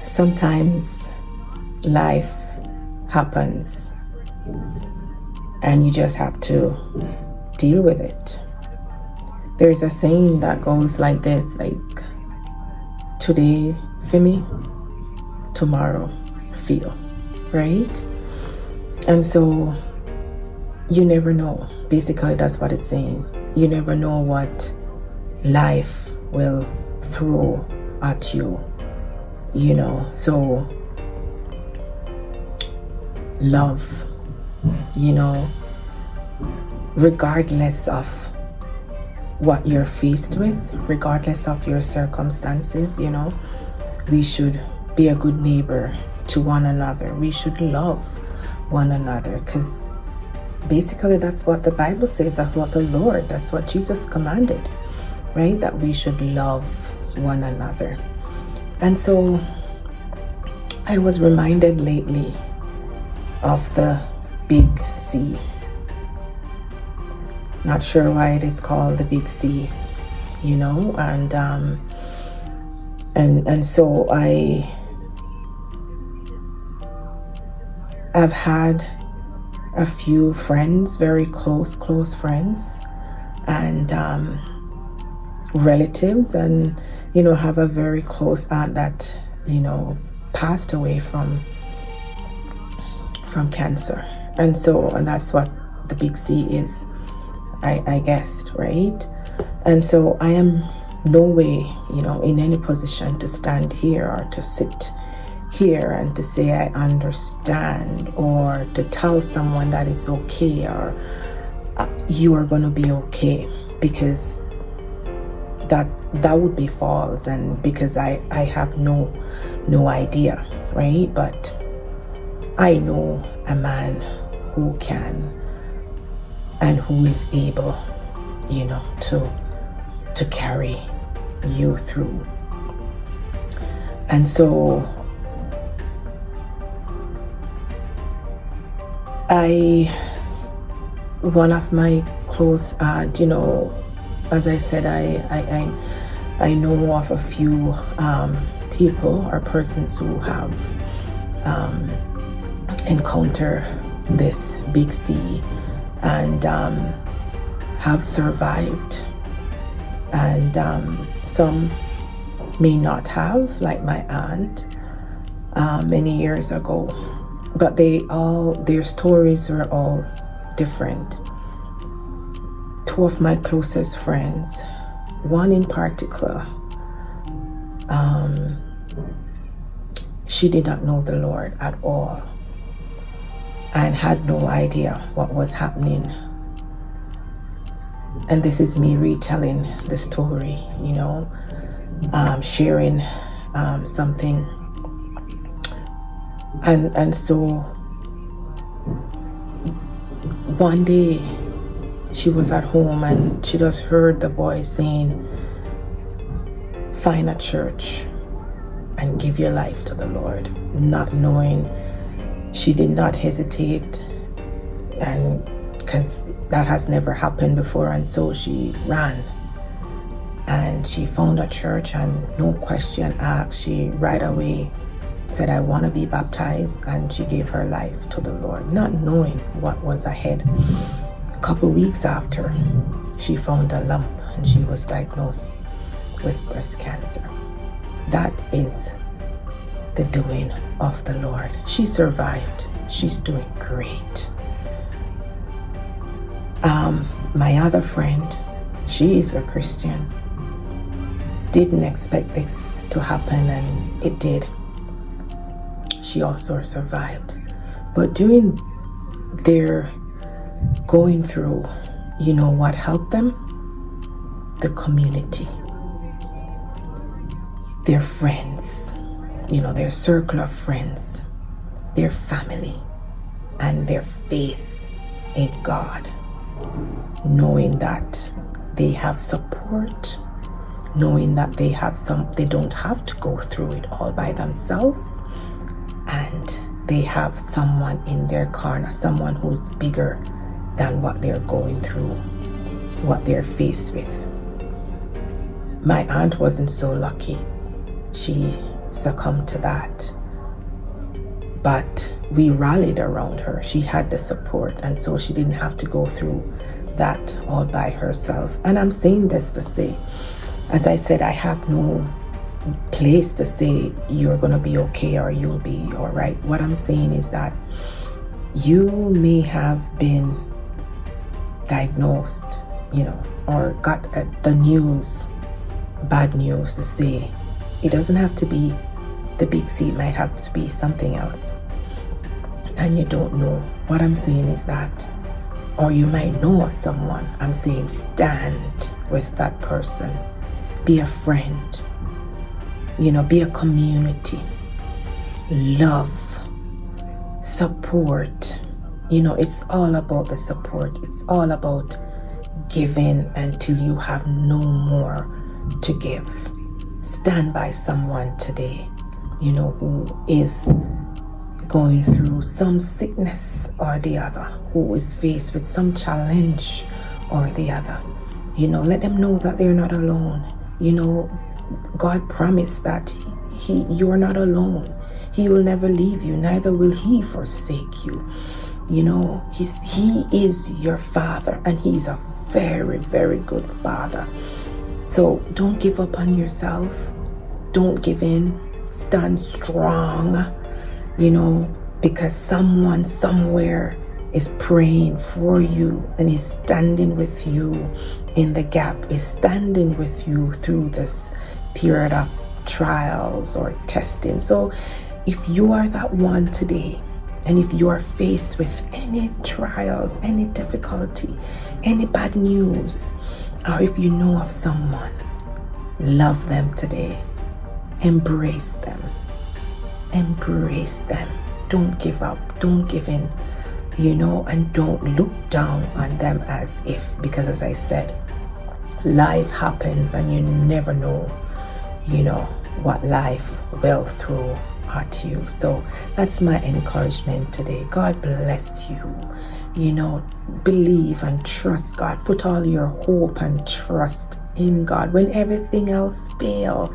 Sometimes life happens and you just have to deal with it. There's a saying that goes like this, like, today for me, tomorrow feel, right? And so you never know. Basically, that's what it's saying. You never know what life will throw at you, so love, regardless of what you're faced with, regardless of your circumstances, we should be a good neighbor to one another. We should love one another, because basically that's what the Bible says, that's what the Lord, that's what Jesus commanded, right? That we should love one another. And so I was reminded lately of the Big C. Not sure why it is called the Big C, and so I've had a few friends, very close friends, and relatives, and have a very close aunt that passed away from cancer. And that's what the Big C is, I guessed, right? And so I am no way in any position to stand here or to sit here and to say I understand, or to tell someone that it's okay, or you are going to be okay, because that would be false, and because I have no idea, right? But I know a man who can and who is able, to carry you through. And so one of my close aunt, as I said, I know of a few people or persons who have encountered this Big C and have survived, and some may not have, like my aunt many years ago, but their stories were all different. Two of my closest friends, one in particular, she did not know the Lord at all and had no idea what was happening. And this is me retelling the story, sharing something. And so one day she was at home and she just heard the voice saying, find a church and give your life to the Lord. Not knowing, she did not hesitate, and because that has never happened before. And so she ran and she found a church, and no question asked, she right away said, I want to be baptized, and she gave her life to the Lord, not knowing what was ahead. A couple weeks after, she found a lump and she was diagnosed with breast cancer. That is the doing of the Lord. She survived. She's doing great. My other friend, she is a Christian, didn't expect this to happen, and it did. She also survived. But during their going through, what helped them? The community, their friends, their circle of friends, their family, and their faith in God, knowing that they have support, knowing that they don't have to go through it all by themselves, and they have someone in their corner, someone who's bigger than what they're going through, what they're faced with. My aunt wasn't so lucky. She succumb to that. But we rallied around her. She had the support, and so she didn't have to go through that all by herself. And I'm saying this to say, as I said, I have no place to say you're going to be okay or you'll be all right. What I'm saying is that you may have been diagnosed, or got the news, bad news to say. It doesn't have to be the big C, it might have to be something else. And you don't know. What I'm saying is that, or you might know of someone, I'm saying stand with that person. Be a friend. Be a community. Love. Support. It's all about the support. It's all about giving until you have no more to give. Stand by someone today, who is going through some sickness or the other, who is faced with some challenge or the other. Let them know that they're not alone. God promised that you're not alone. He will never leave you, neither will he forsake you. He is your father, and he's a very, very good father. So don't give up on yourself. Don't give in. Stand strong, because someone somewhere is praying for you and is standing with you in the gap, is standing with you through this period of trials or testing. So if you are that one today, and if you are faced with any trials, any difficulty, any bad news, or if you know of someone, love them today. Embrace them. Embrace them. Don't give up. Don't give in. And don't look down on them as if, because as I said, life happens and you never know, what life will throw at you. So that's my encouragement today. God bless you. Believe and trust God. Put all your hope and trust in God. When everything else fails,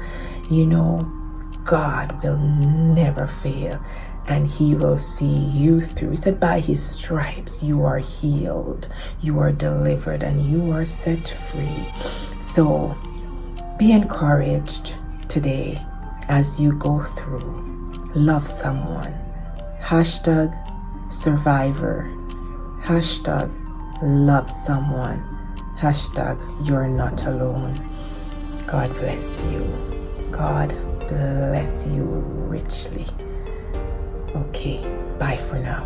God will never fail, and he will see you through. He said, by his stripes you are healed, you are delivered, and you are set free. So be encouraged today as you go through. Love someone. #survivor. #love someone. #you're not alone. God bless you. God bless you richly. Okay, bye for now.